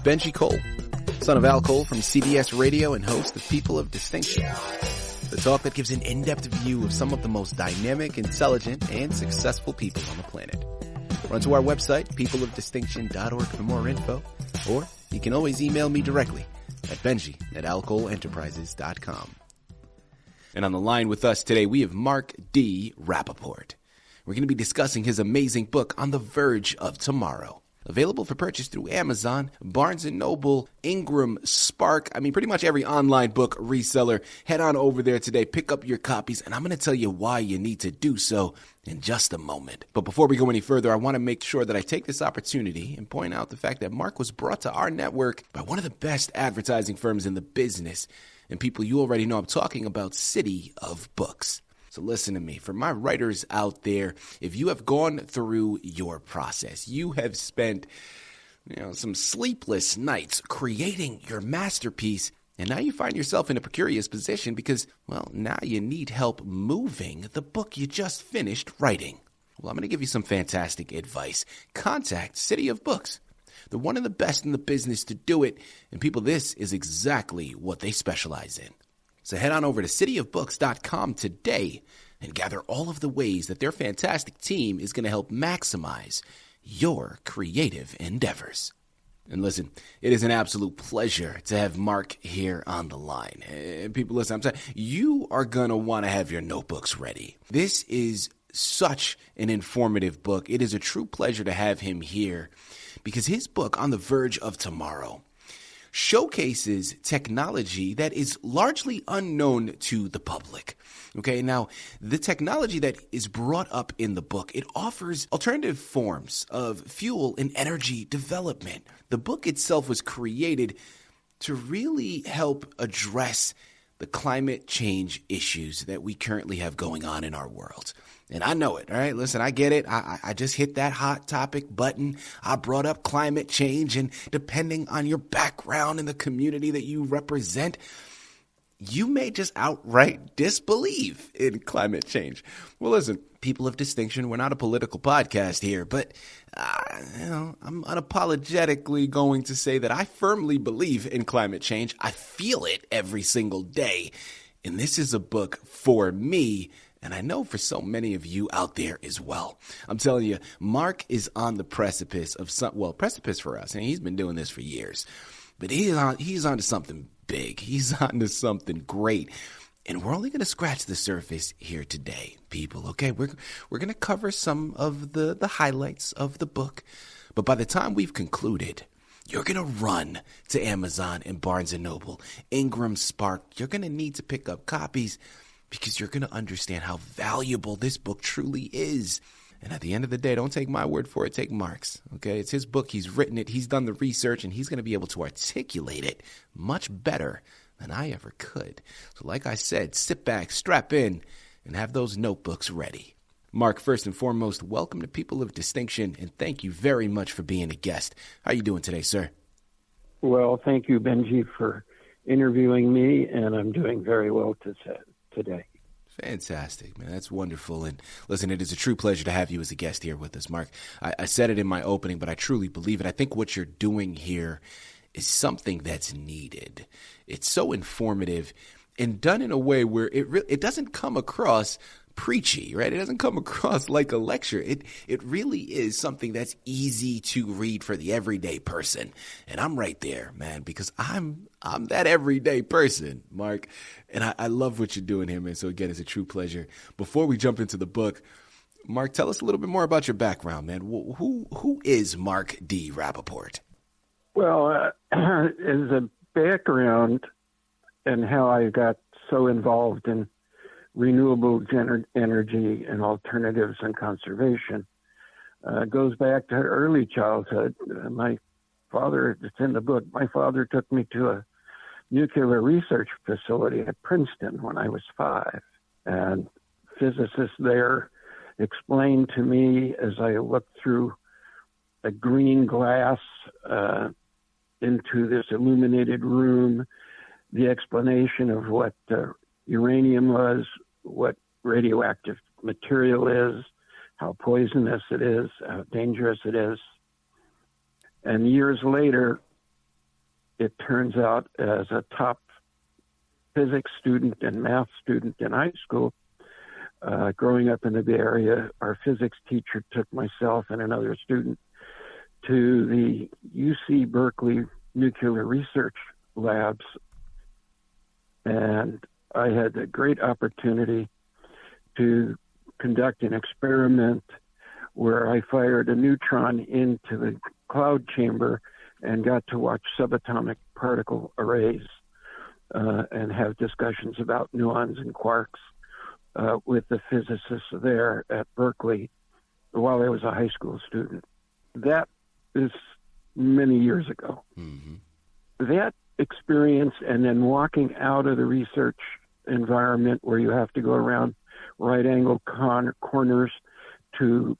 is Benji Cole, son of Al Cole from CBS Radio and host of People of Distinction, the talk that gives an in-depth view of some of the most dynamic, intelligent, and successful people on the planet. Run to our website, peopleofdistinction.org for more info, or you can always email me directly at benji@alcoleenterprises.com. And on the line with us today, we have Marc D. Rappaport. We're going to be discussing his amazing book, On the Verge of Tomorrow. Available for purchase through Amazon, Barnes & Noble, Ingram, Spark. Pretty much every online book reseller. Head on over there today, pick up your copies, and I'm going to tell you why you need to do so in just a moment. But before we go any further, I want to make sure that I take this opportunity and point out the fact that Marc was brought to our network by one of the best advertising firms in the business. And people, you already know I'm talking about CITI of Books. So listen to me. For my writers out there, if you have gone through your process, you have spent some sleepless nights creating your masterpiece, and now you find yourself in a precarious position because, now you need help moving the book you just finished writing. Well, I'm going to give you some fantastic advice. Contact CITI of Books. They're one of the best in the business to do it, and people, this is exactly what they specialize in. So head on over to cityofbooks.com today and gather all of the ways that their fantastic team is going to help maximize your creative endeavors. And listen, it is an absolute pleasure to have Marc here on the line. And people, listen, I'm saying you are going to want to have your notebooks ready. This is such an informative book. It is a true pleasure to have him here because his book, On the Verge of Tomorrow, showcases technology that is largely unknown to the public. Okay, now the technology that is brought up in the book, it offers alternative forms of fuel and energy development. The book itself was created to really help address the climate change issues that we currently have going on in our world. And I know it, all right? Listen, I get it. I just hit that hot topic button. I brought up climate change, and depending on your background in the community that you represent, you may just outright disbelieve in climate change. Well, listen, people of distinction, we're not a political podcast here, but I'm unapologetically going to say that I firmly believe in climate change. I feel it every single day. And this is a book for me, and I know for so many of you out there as well. I'm telling you, Marc is on the precipice of precipice for us, and he's been doing this for years. But he's on to something big. He's on to something great. And we're only going to scratch the surface here today, people, okay? We're going to cover some of the highlights of the book. But by the time we've concluded, you're going to run to Amazon and Barnes & Noble, Ingram, Spark. You're going to need to pick up copies because you're going to understand how valuable this book truly is. And at the end of the day, don't take my word for it, take Marc's, okay? It's his book, he's written it, he's done the research, and he's going to be able to articulate it much better than I ever could. So like I said, sit back, strap in, and have those notebooks ready. Marc, first and foremost, welcome to People of Distinction, and thank you very much for being a guest. How are you doing today, sir? Well, thank you, Benji, for interviewing me, and I'm doing very well today. Fantastic, man. That's wonderful. And listen, it is a true pleasure to have you as a guest here with us, Marc. I said it in my opening, but I truly believe it. I think what you're doing here is something that's needed. It's so informative and done in a way where it doesn't come across preachy, right? It doesn't come across like a lecture. It really is something that's easy to read for the everyday person. And I'm right there, man, because I'm that everyday person, Marc. And I love what you're doing here, man. So again, it's a true pleasure. Before we jump into the book, Marc, tell us a little bit more about your background, man. Who is Marc D. Rappaport? Well, as a background and how I got so involved in renewable energy and alternatives and conservation goes back to early childhood. My father, it's in the book, my father took me to a nuclear research facility at Princeton when I was 5. And physicists there explained to me as I looked through a green glass into this illuminated room, the explanation of what uranium was, what radioactive material is, how poisonous it is, how dangerous it is. And years later, it turns out, as a top physics student and math student in high school, growing up in the Bay Area, our physics teacher took myself and another student to the UC Berkeley nuclear research labs, and I had a great opportunity to conduct an experiment where I fired a neutron into the cloud chamber and got to watch subatomic particle arrays and have discussions about muons and quarks with the physicists there at Berkeley while I was a high school student. That is many years ago. Mm-hmm. That experience, and then walking out of the research environment where you have to go around right-angle corners to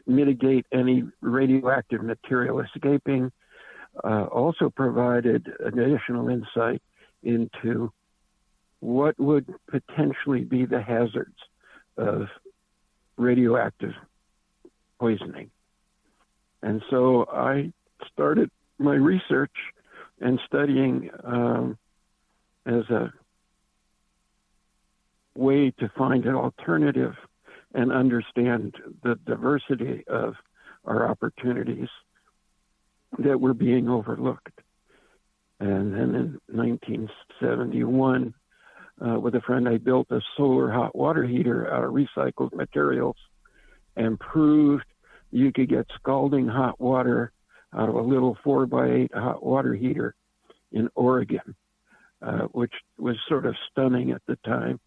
mitigate any radioactive material escaping, also provided additional insight into what would potentially be the hazards of radioactive poisoning. And so I started my research and studying as a way to find an alternative and understand the diversity of our opportunities that were being overlooked. And then in 1971, with a friend, I built a solar hot water heater out of recycled materials and proved you could get scalding hot water out of a little 4x8 hot water heater in Oregon, which was sort of stunning at the time,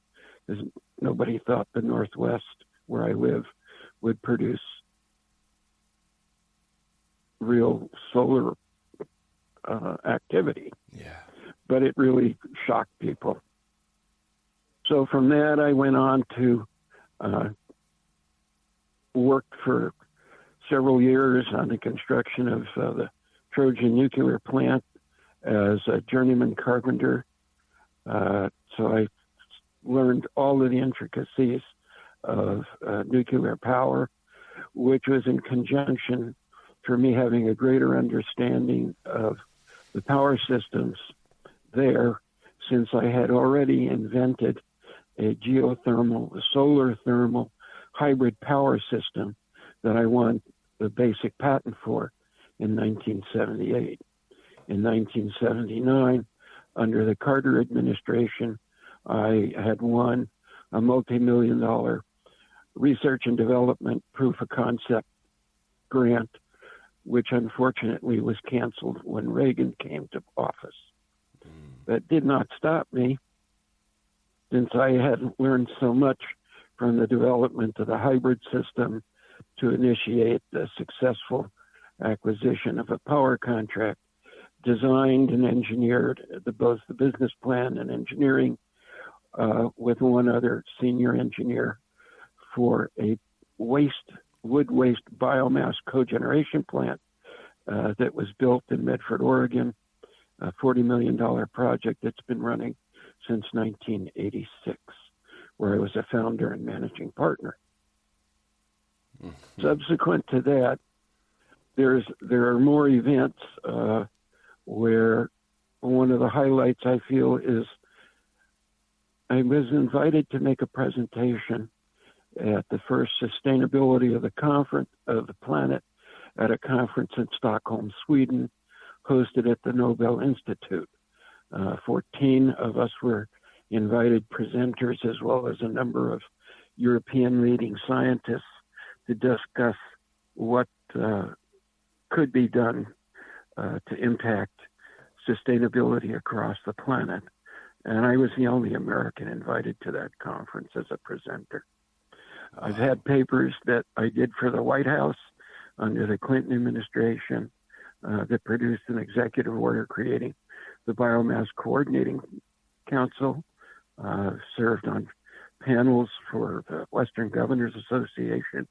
because nobody thought the Northwest, where I live, would produce real solar activity. Yeah. But it really shocked people. So from that, I went on to work for several years on the construction of the Trojan nuclear plant as a journeyman carpenter. So I learned all of the intricacies of nuclear power, which was in conjunction for me having a greater understanding of the power systems there, since I had already invented a geothermal, a solar thermal hybrid power system that I won the basic patent for in 1978. In 1979, under the Carter administration, I had won a multi-million-dollar research and development proof of concept grant, which unfortunately was canceled when Reagan came to office. That did not stop me, since I had learned so much from the development of the hybrid system to initiate the successful acquisition of a power contract, designed and engineered both the business plan and engineering with one other senior engineer for a wood waste biomass cogeneration plant that was built in Medford, Oregon, a $40 million project that's been running since 1986, where I was a founder and managing partner. Mm-hmm. Subsequent to that, there are more events where one of the highlights I feel is I was invited to make a presentation at the first sustainability of the planet at a conference in Stockholm, Sweden, hosted at the Nobel Institute. 14 of us were invited presenters, as well as a number of European leading scientists, to discuss what could be done to impact sustainability across the planet. And I was the only American invited to that conference as a presenter. I've had papers that I did for the White House under the Clinton administration that produced an executive order creating the Biomass Coordinating Council, served on panels for the Western Governors Association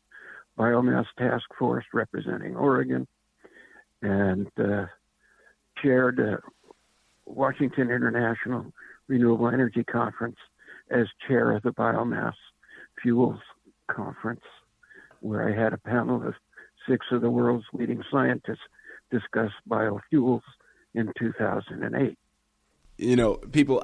Biomass Task Force representing Oregon, and chaired Washington International Renewable Energy Conference as chair of the Biomass Fuels Conference, where I had a panel of 6 of the world's leading scientists discuss biofuels in 2008. You know, people,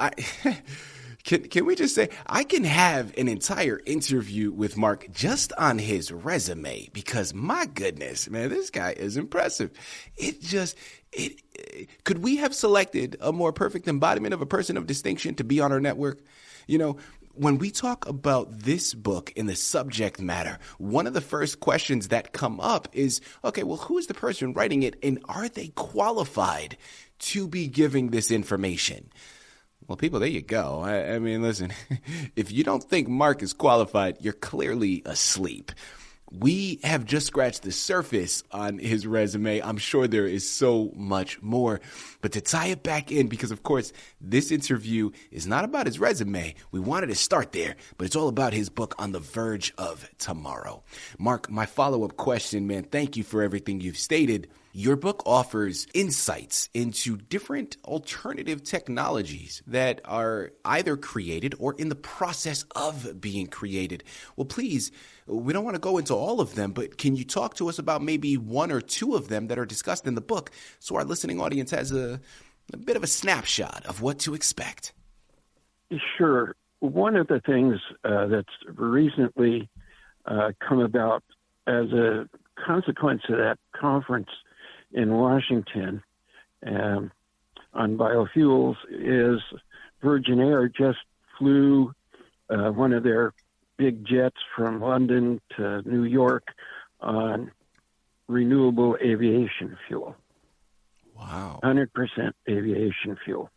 can we just say, I can have an entire interview with Marc just on his resume, because my goodness, man, this guy is impressive. Could we have selected a more perfect embodiment of a person of distinction to be on our network? You know, when we talk about this book in the subject matter, one of the first questions that come up is, okay, well, who is the person writing it, and are they qualified to be giving this information? Well, people, there you go. I mean, listen, if you don't think Marc is qualified, you're clearly asleep. We have just scratched the surface on his resume. I'm sure there is so much more. But to tie it back in, because, of course, this interview is not about his resume. We wanted to start there, but it's all about his book On the Verge of Tomorrow. Marc, my follow-up question, man, thank you for everything you've stated. Your book offers insights into different alternative technologies that are either created or in the process of being created. Well, please, we don't want to go into all of them, but can you talk to us about maybe one or two of them that are discussed in the book so our listening audience has a bit of a snapshot of what to expect? Sure. One of the things that's recently come about as a consequence of that conference in Washington on biofuels is Virgin Air just flew one of their big jets from London to New York on renewable aviation fuel. Wow. 100% aviation fuel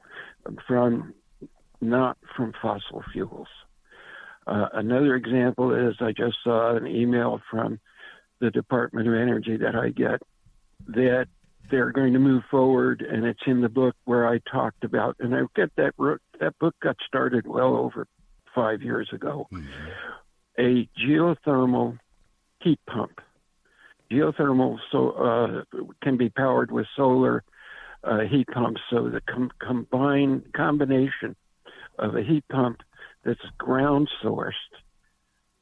not from fossil fuels. Another example is I just saw an email from the Department of Energy that I get that they're going to move forward, and it's in the book where I talked about, and I get that book got started well over 5 years ago, a geothermal heat pump. Geothermal can be powered with solar heat pumps, so the combination of a heat pump that's ground sourced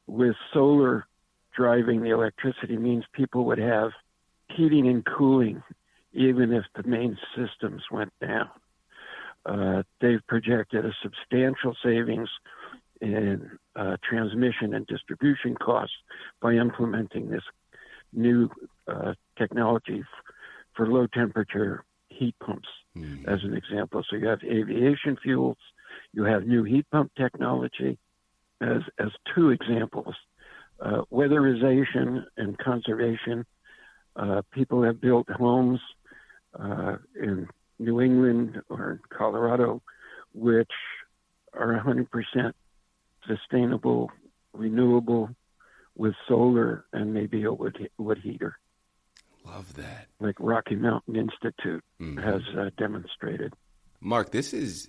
with solar driving the electricity means people would have heating and cooling even if the main systems went down. They've projected a substantial savings in transmission and distribution costs by implementing this new technology for low temperature heat pumps, as an example. So you have aviation fuels, you have new heat pump technology as two examples. Weatherization and conservation. People have built homes in New England or in Colorado which are 100% sustainable, renewable, with solar and maybe a wood heater. Love that. Like Rocky Mountain Institute has demonstrated. Marc, this is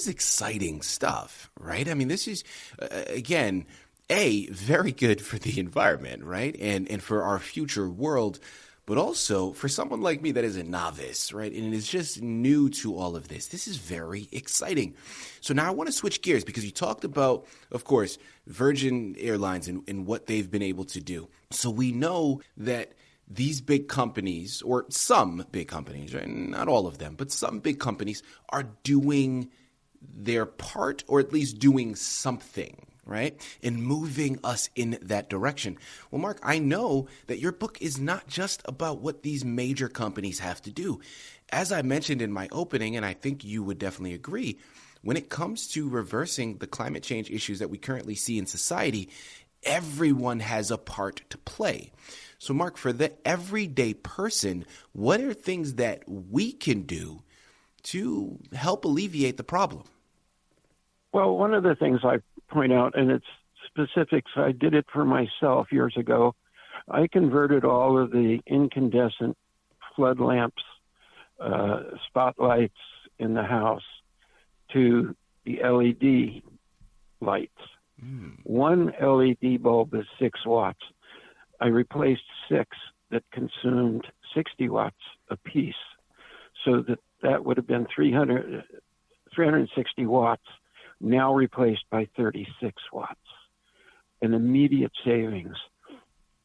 exciting stuff, right? I mean, this is, again, very good for the environment, right? And for our future world, but also for someone like me that is a novice, right? And is just new to all of this. This is very exciting. So now I want to switch gears because you talked about, of course, Virgin Airlines and what they've been able to do. So we know that these big companies, or some big companies, right? Not all of them, but some big companies are doing their part, or at least doing something, right? And moving us in that direction. Well, Marc, I know that your book is not just about what these major companies have to do. As I mentioned in my opening, and I think you would definitely agree, when it comes to reversing the climate change issues that we currently see in society, everyone has a part to play. So, Marc, for the everyday person, what are things that we can do to help alleviate the problem? Well, one of the things I point out, and it's specifics, I did it for myself years ago. I converted all of the incandescent flood lamps, spotlights in the house to the LED lights. One LED bulb is 6 watts. I replaced 6 that consumed 60 watts apiece. So that would have been 360 watts, now replaced by 36 watts. An immediate savings.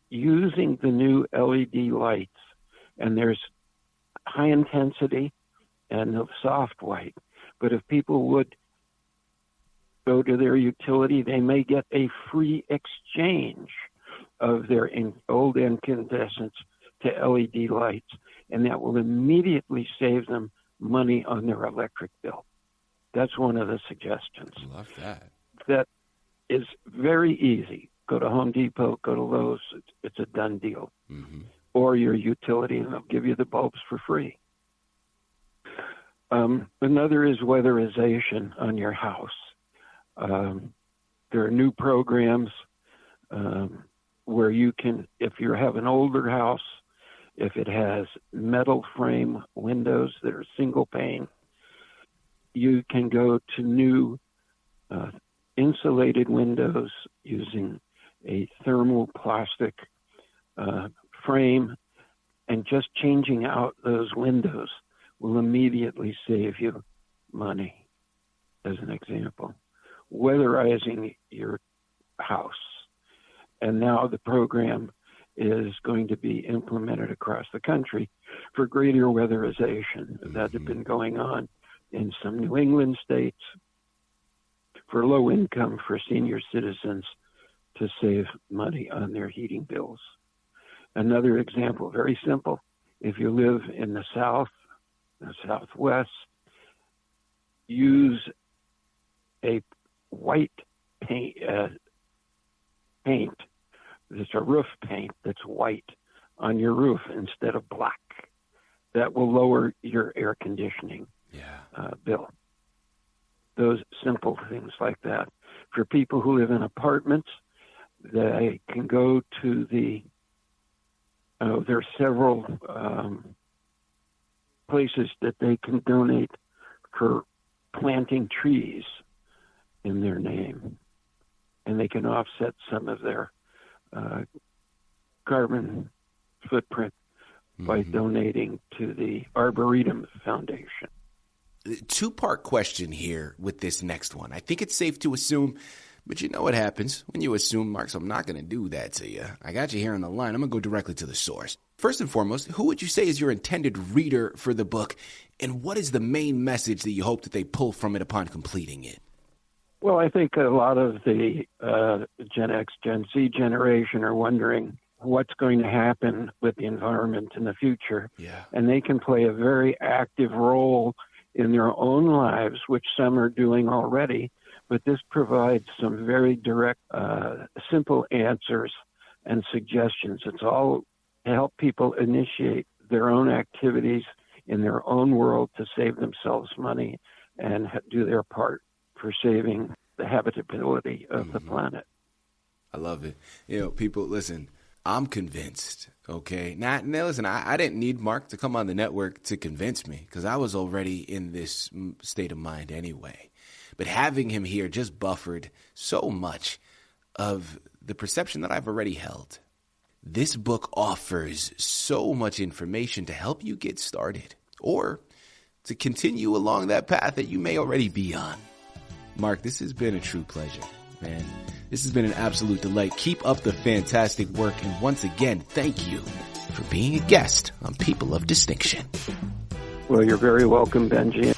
Using the new LED lights, and there's high intensity and the soft white. But if people would go to their utility, they may get a free exchange of their old incandescents to LED lights, and that will immediately save them money on their electric bill. That's one of the suggestions. I love that. That is very easy. Go to Home Depot, go to Lowe's, it's a done deal. Mm-hmm. Or your utility, and they'll give you the bulbs for free. Another is weatherization on your house. There are new programs where you can, if you have an older house, if it has metal frame windows that are single pane, you can go to new insulated windows using a thermal plastic frame, and just changing out those windows will immediately save you money, as an example. Weatherizing your house. And now the program is going to be implemented across the country for greater weatherization. That had been going on in some New England states for low income, for senior citizens to save money on their heating bills. Another example, very simple. If you live in the South, the Southwest, use a white paint. It's a roof paint that's white on your roof instead of black. That will lower your air conditioning bill. Those simple things like that. For people who live in apartments, they can go to there are several places that they can donate for planting trees in their name, and they can offset some of their carbon footprint by donating to the Arboretum Foundation. Two-part question here with this next one. I think it's safe to assume, but you know what happens when you assume, Mark, so I'm not going to do that to you. I got you here on the line. I'm going to go directly to the source. First and foremost, who would you say is your intended reader for the book, and what is the main message that you hope that they pull from it upon completing it? Well, I think a lot of the Gen X, Gen Z generation are wondering what's going to happen with the environment in the future. Yeah. And they can play a very active role in their own lives, which some are doing already. But this provides some very direct, simple answers and suggestions. It's all to help people initiate their own activities in their own world to save themselves money and do their part for saving the habitability of the planet. I love it. You know, people, listen, I'm convinced, okay? Now listen, I didn't need Mark to come on the network to convince me because I was already in this state of mind anyway. But having him here just buffered so much of the perception that I've already held. This book offers so much information to help you get started or to continue along that path that you may already be on. Mark, this has been a true pleasure, man. This has been an absolute delight. Keep up the fantastic work. And once again, thank you for being a guest on People of Distinction. Well, you're very welcome, Benji.